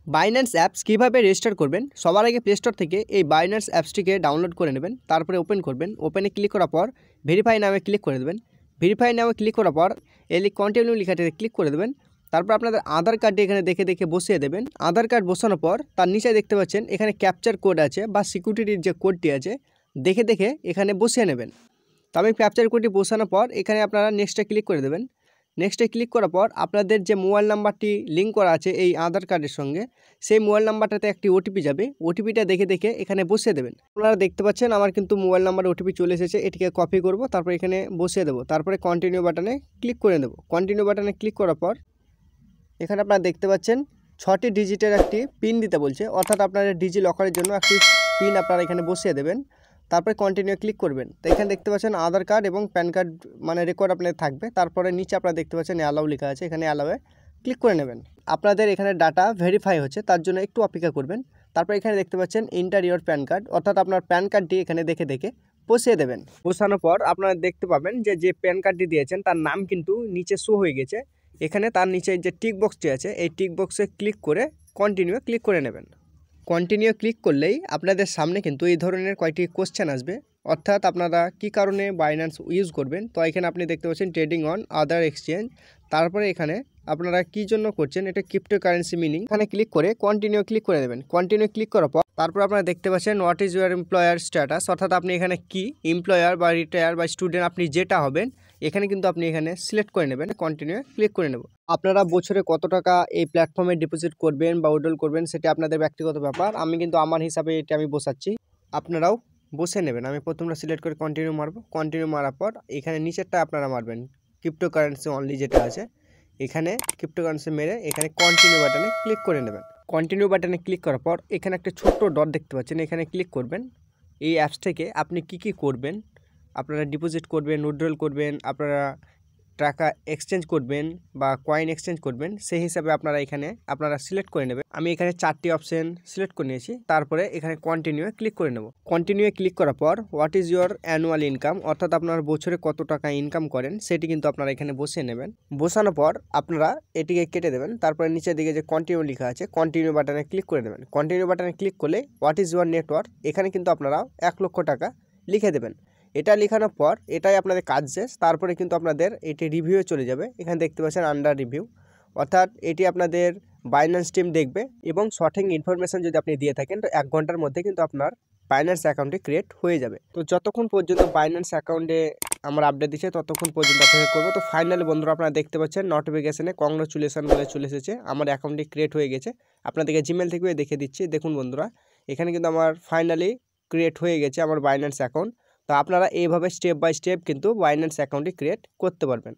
Binance apps কীভাবে register করবেন, সবার আগে প্লে স্টোর থেকে এই বাইন্যান্স অ্যাপসটিকে ডাউনলোড করে নেবেন। তারপরে ওপেন করবেন, ওপেনে ক্লিক করার পর ভেরিফাই নামে ক্লিক করে দেবেন। ভেরিফাই নামে ক্লিক করার পর কন্টিনিউ লেখাটিতে ক্লিক করে দেবেন। তারপর আপনাদের আধার কার্ডটি এখানে দেখে বসিয়ে দেবেন। আধার কার্ড বসানোর পর তার নিচে দেখতে পাচ্ছেন এখানে ক্যাপচার কোড আছে বা সিকিউরিটির যে কোডটি আছে দেখে এখানে বসিয়ে নেবেন। তো আমি ক্যাপচার কোডটি বসানোর পর এখানে আপনারা নেক্সটে ক্লিক করে দেবেন। নেক্সটে ক্লিক করার পর আপনাদের যে মোবাইল নাম্বারটি লিঙ্ক করা আছে এই আধার কার্ডের সঙ্গে, সেই মোবাইল নাম্বারটাতে একটি ওটিপি যাবে। ওটিপিটা দেখে এখানে বসিয়ে দেবেন। আপনারা দেখতে পাচ্ছেন আমার কিন্তু মোবাইল নাম্বারে ওটিপি চলে এসেছে। এটিকে কপি করব, তারপর এখানে বসিয়ে দেবো। তারপরে কন্টিনিউ বাটনে ক্লিক করে দেবো। কন্টিনিউ বাটনে ক্লিক করার পর এখানে আপনারা দেখতে পাচ্ছেন 6টি ডিজিটের একটি পিন দিতে বলছে, অর্থাৎ আপনাদের ডিজি লকারের জন্য একটি পিন আপনারা এখানে বসিয়ে দেবেন। তারপরে কন্টিনিউ ক্লিক করবেন। তো এখানে দেখতে পাচ্ছেন আধার কার্ড এবং প্যান কার্ড রেকর্ড আপনাদের থাকবে। তারপরে নিচে আপনারা দেখতে পাচ্ছেন অ্যালাউ লেখা আছে, এখানে অ্যালাউয়ে ক্লিক করে নেবেন। আপনাদের এখানে ডাটা ভেরিফাই হচ্ছে, তার জন্য একটু অপেক্ষা করবেন। তারপর এখানে দেখতে পাচ্ছেন এন্টার ইওর প্যান কার্ড, অর্থাৎ আপনার প্যান কার্ডটি এখানে দেখে বসিয়ে দেবেন। বসানোর পর আপনারা দেখতে পাবেন যে প্যান কার্ডটি দিয়েছেন তার নাম কিন্তু নিচে শো হয়ে গেছে। এখানে তার নিচে যে টিক বক্সটি আছে এই টিক বক্সে ক্লিক করে কন্টিনিউ ক্লিক করে নেবেন। কন্টিনিউ ক্লিক করলেই আপনাদের সামনে কিন্তু এই ধরনের কয়েকটি কোশ্চেন আসবে, অর্থাৎ আপনারা কি কারণে বাইন্যান্স ইউজ করবেন। তো এখানে আপনি দেখতে পাচ্ছেন ট্রেডিং অন আদার এক্সচেঞ্জ। তারপরে এখানে আপনারা কি জন্য করছেন, এটা ক্রিপ্টোকারেন্সি মিনিং। এখানে ক্লিক করে কন্টিনিউ ক্লিক করে দেবেন। কন্টিনিউ ক্লিক করার পর তারপর আপনারা দেখতে পাচ্ছেন what is your employer status, অর্থাৎ আপনি এখানে কি এমপ্লয়ার বা রিটায়ার বা স্টুডেন্ট আপনি যেটা হবেন এখানে কিন্তু আপনি এখানে সিলেক্ট করে নেবেন। কন্টিনিউ ক্লিক করে নেব। আপনারা বছরে কত টাকা এই প্ল্যাটফর্মে ডিপোজিট করবেন বা উইথড্রল করবেন সেটা আপনাদের ব্যক্তিগত ব্যাপার। আমি কিন্তু আমার হিসাবে এটা আমি বসাচ্ছি, আপনারাও বসে নেবেন। আমি প্রথমটা সিলেক্ট করে কন্টিনিউ মারবো। কন্টিনিউ মারার পর এখানে নিচেরটা আপনারা মারবেন ক্রিপ্টোকারেন্সি অনলি যেটা আছে, এখানে ক্রিপ্টোকারেন্সি মেরে এখানে কন্টিনিউ বাটনে ক্লিক করে নেবেন। কন্টিনিউ বাটনে ক্লিক করার পর এখানে একটা ছোট্ট ডট দেখতে পাচ্ছেন, এখানে ক্লিক করবেন। এই অ্যাপস থেকে আপনি কি করবেন, আপনারা ডিপোজিট করবেন, উইথড্রল করবেন, আপনারা টাকা এক্সচেঞ্জ করবেন বা কয়েন এক্সচেঞ্জ করবেন, সেই হিসাবে আপনারা সিলেক্ট করে নেবেন। আমি এখানে 4টি অপশন সিলেক্ট করে নিয়েছি। তারপরে এখানে কন্টিনিউ ক্লিক করে নেব। কন্টিনিউ ক্লিক করার পর what is your annual income, অর্থাৎ আপনার বছরে কত টাকা ইনকাম করেন সেটি কিন্তু আপনারা এখানে বসিয়ে নেবেন। বসানোর পর আপনারা এটিকে কেটে দেবেন। তারপরে নিচের দিকে যে কন্টিনিউ লেখা আছে কন্টিনিউ বাটনে ক্লিক করে দেবেন। কন্টিনিউ বাটনে ক্লিক করলে হোয়াট ইজ ইউর নেটওয়ার্ক, এখানে কিন্তু আপনারা 1 লক্ষ টাকা লিখে দেবেন। এটা লেখানোর পর এটাই আপনাদের কাজ শেষ। তারপরে কিন্তু আপনাদের এটি রিভিউয়ে চলে যাবে। এখানে দেখতে পাচ্ছেন আন্ডার রিভিউ, অর্থাৎ এটি আপনাদের বাইন্যান্স টিম দেখবে এবং সঠিক ইনফরমেশন যদি আপনি দিয়ে থাকেন তো 1 ঘন্টার মধ্যে কিন্তু আপনার বাইন্যান্স অ্যাকাউন্টটি ক্রিয়েট হয়ে যাবে। তো যতক্ষণ পর্যন্ত বাইন্যান্স অ্যাকাউন্টে আমার আপডেট দিচ্ছে ততক্ষণ পর্যন্ত অপেক্ষা করবো। তো ফাইনালি বন্ধুরা আপনারা দেখতে পাচ্ছেন নোটিফিকেশনে কংগ্রাচুলেশন বলে চলে এসেছে, আমার অ্যাকাউন্টটি ক্রিয়েট হয়ে গেছে। আপনাদেরকে জিমেল থেকে দেখে দিচ্ছি, দেখুন বন্ধুরা এখানে কিন্তু আমার ফাইনালি ক্রিয়েট হয়ে গেছে আমার বাইন্যান্স অ্যাকাউন্ট। তো আপনারা এইভাবে স্টেপ বাই স্টেপ কিন্তু বাইন্যান্স অ্যাকাউন্টটি ক্রিয়েট করতে পারবেন।